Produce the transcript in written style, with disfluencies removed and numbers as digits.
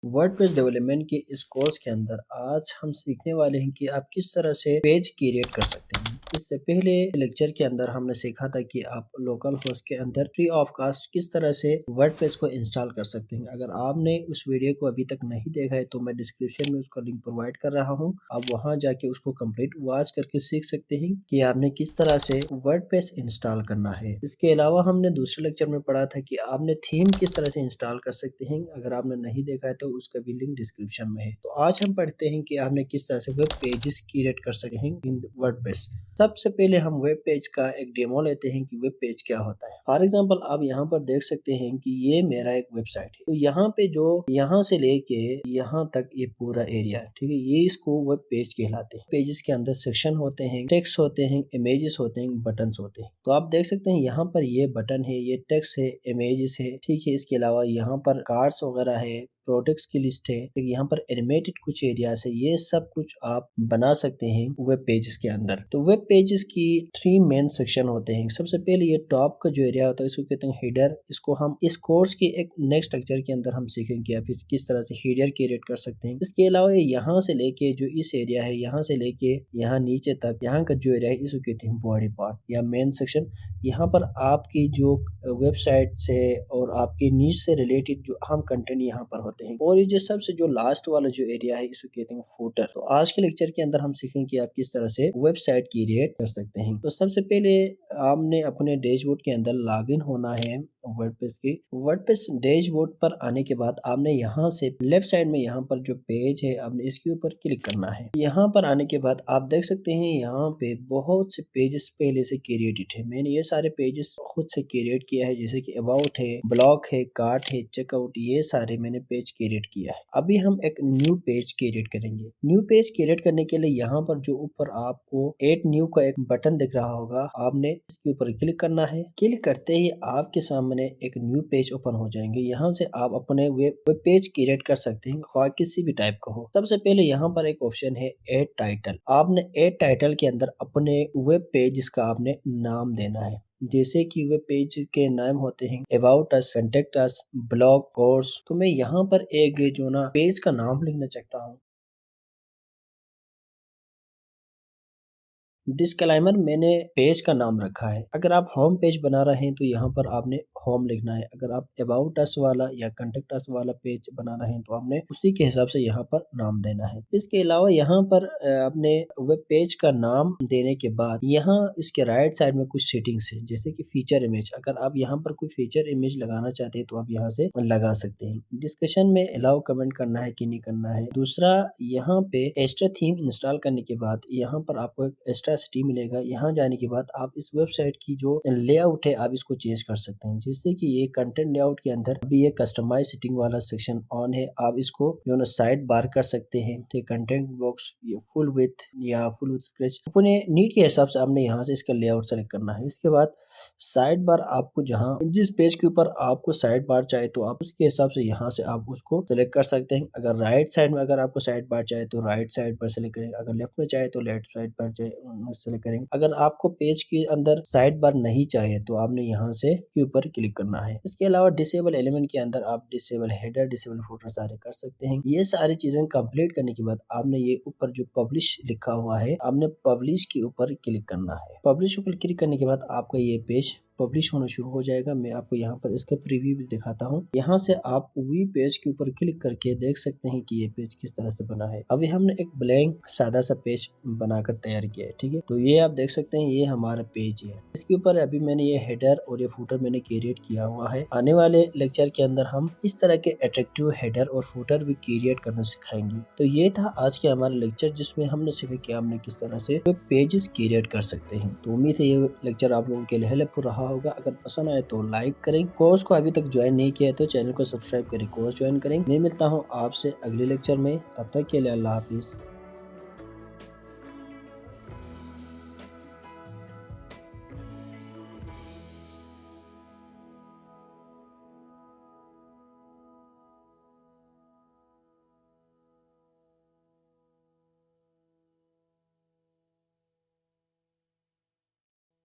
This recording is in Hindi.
वर्डप्रेस डेवलपमेंट के इस कोर्स के अंदर आज हम सीखने वाले हैं कि आप किस तरह से पेज क्रिएट कर सकते हैं। इससे पहले लेक्चर के अंदर हमने सीखा था कि आप लोकल होस्ट के अंदर फ्री ऑफ कास्ट किस तरह से वर्डप्रेस को इंस्टॉल कर सकते हैं। अगर आपने उस वीडियो को अभी तक नहीं देखा है तो मैं डिस्क्रिप्शन में उसका लिंक प्रोवाइड कर रहा हूं, आप वहां जाके उसको कंप्लीट वॉच करके सीख सकते हैं कि आपने किस तरह से वर्डप्रेस इंस्टॉल करना है। इसके अलावा हमने दूसरे लेक्चर में पढ़ा था कि आपने थीम किस तरह से इंस्टॉल कर सकते हैं। अगर आपने नहीं देखा है तो उसका भी लिंक डिस्क्रिप्शन में है। तो आज हम पढ़ते हैं कि आपने किस तरह से वेब पेजेस क्रिएट कर सकते हैं इन वर्डप्रेस। सबसे पहले हम वेब पेज का एक डेमो लेते हैं कि वेब पेज क्या होता है। फॉर एग्जांपल आप यहाँ पर देख सकते हैं कि ये मेरा एक वेबसाइट है। तो यहाँ पे जो यहाँ से लेके यहाँ तक ये पूरा एरिया है, ठीक है, ये इसको वेब पेज कहलाते हैं। पेजेस के अंदर सेक्शन होते हैं, टेक्स्ट होते हैं, इमेजेस होते हैं, बटन्स होते हैं। तो आप देख सकते हैं यहाँ पर ये बटन है, ये टेक्स्ट है, इमेजेस है, ठीक है। इसके अलावा यहाँ पर कार्ड्स वगैरह है, प्रोडक्ट्स की लिस्ट है, तो यहाँ पर एनिमेटेड कुछ एरियाज है। ये सब कुछ आप बना सकते हैं वेब पेजेस के अंदर। तो वेब पेजेस की 3 मेन सेक्शन होते हैं। सबसे पहले ये टॉप का जो एरिया होता है इसको कहते हैं हेडर। इसको हम इस कोर्स के एक नेक्स्ट लेक्चर के अंदर हम सीखेंगे कि आप किस तरह से हेडर क्रिएट कर सकते हैं। इसके अलावा यहाँ से लेके जो इस एरिया है, यहाँ से लेके यहाँ नीचे तक यहाँ का जो एरिया है इसको कहते हैं बॉडी पार्ट या मेन सेक्शन। यहाँ पर आपकी जो वेबसाइट से और आपकी नीच से रिलेटेड जो अहम कंटेंट यहाँ पर होते हैं। और ये जो सबसे जो लास्ट वाला जो एरिया है इसको कहते हैं फुटर। तो आज के लेक्चर के अंदर हम सीखेंगे कि आप किस तरह से वेबसाइट क्रिएट कर सकते हैं। तो सबसे पहले आपने अपने डैशबोर्ड के अंदर लॉगिन होना है वर्डप्रेस की। वर्डप्रेस डैशबोर्ड पर आने के बाद आपने यहाँ से लेफ्ट साइड में यहाँ पर जो पेज है आपने इसके ऊपर क्लिक करना है। यहाँ पर आने के बाद आप देख सकते हैं यहाँ पे बहुत से पेजेस पहले से क्रिएटेड है। मैंने ये सारे पेजेस खुद से क्रिएट किया है, जैसे कि अबाउट है, ब्लॉग है, कार्ट है, चेकआउट, ये सारे मैंने पेज क्रिएट किया है। अभी हम एक न्यू पेज क्रिएट करेंगे। न्यू पेज क्रिएट करने के लिए यहाँ पर जो ऊपर आपको एड न्यू का एक बटन दिख रहा होगा, आपने इसके ऊपर क्लिक करना है। क्लिक करते ही आपके सामने एक न्यू पेज ओपन हो जाएंगे। यहाँ से आप अपने वेब पेज क्रिएट कर सकते हैं, ख्वाह किसी भी टाइप का हो। सबसे पहले यहाँ पर एक ऑप्शन है एड टाइटल। आपने एड टाइटल के अंदर अपने वेब पेज का आपने नाम देना है। जैसे कि वेब पेज के नाम होते हैं about us, contact us, blog, course. तो मैं यहाँ पर एक जो ना पेज का नाम लिखना चाहता हूँ। डिस्क्लेमर मैंने पेज का नाम रखा है। अगर आप होम पेज बना रहे हैं तो यहाँ पर आपने होम लिखना है। अगर आप अबाउट अस वाला या कॉन्टेक्ट अस वाला पेज बना रहे हैं तो आपने उसी के हिसाब से यहाँ पर नाम देना है। इसके अलावा यहाँ पर आपने वेब पेज का नाम देने के बाद यहाँ इसके राइट साइड में कुछ सेटिंग्स है, जैसे कि फीचर इमेज। अगर आप यहाँ पर कोई फीचर इमेज लगाना चाहते हैं तो आप यहाँ से लगा सकते हैं। डिस्कशन में अलाउ कमेंट करना है कि नहीं करना है। दूसरा, यहाँ पे एक्स्ट्रा थीम इंस्टॉल करने के बाद यहाँ पर आपको एक एक्स्ट्रा सिटी मिलेगा। यहाँ जाने के बाद आप इस वेबसाइट की जो लेआउट है आप इसको चेंज कर सकते हैं। जैसे कि ये कंटेंट लेआउट के अंदर अभी ये कस्टमाइज सेटिंग वाला सेक्शन ऑन है, आप इसको जो ना साइड बार कर सकते हैं। तो कंटेंट बॉक्स ये फुल विथ या फुल विथ स्क्रैच अपने नीड के हिसाब से आपने यहाँ से इसका लेआउट सेलेक्ट करना है। इसके बाद साइड बार आपको जहाँ जिस पेज के ऊपर आपको साइड बार चाहे तो आप उसके हिसाब से यहाँ से आप उसको सेलेक्ट कर सकते हैं। अगर राइट साइड में अगर आपको साइड बार चाहे तो राइट साइड पर सेलेक्ट करें, अगर लेफ्ट में चाहे तो लेफ्ट साइड पर सेलेक्ट करेंगे। अगर आपको पेज के अंदर साइड बार नहीं चाहिए तो आपने यहाँ से के ऊपर क्लिक करना है। इसके अलावा डिसेबल एलिमेंट के अंदर आप डिसेबल हेडर, डिसेबल फुटर सारे कर सकते हैं। ये सारी चीजें कंप्लीट करने के बाद आपने ये ऊपर जो पब्लिश लिखा हुआ है आपने पब्लिश के ऊपर क्लिक करना है। पब्लिश ऊपर क्लिक करने के बाद आपका ये पेज पब्लिश होना शुरू हो जाएगा। मैं आपको यहाँ पर इसका प्रीव्यू भी दिखाता हूँ। यहाँ से आप वही पेज के ऊपर क्लिक करके देख सकते हैं कि ये पेज किस तरह से बना है। अभी हमने एक ब्लैंक सादा सा पेज बनाकर तैयार किया है, ठीक है। तो ये आप देख सकते हैं ये हमारा पेज है। इसके ऊपर अभी मैंने ये हेडर और ये फुटर मैंने क्रिएट किया हुआ है। आने वाले लेक्चर के अंदर हम इस तरह के अट्रैक्टिव हेडर और फुटर भी क्रिएट करना सिखाएंगे। तो ये था आज के हमारा लेक्चर, जिसमें हमने सीखा कि हमने किस तरह से पेजेस क्रिएट कर सकते हैं। तो उम्मीद है ये लेक्चर आप लोगों के लिए हेल्पफुल रहा होगा। अगर पसंद आए तो लाइक करें। कोर्स को अभी तक ज्वाइन नहीं किया है तो चैनल को सब्सक्राइब करें, कोर्स ज्वाइन करें। मैं मिलता हूँ आपसे अगले लेक्चर में, तब तक के लिए अल्लाह हाफिज।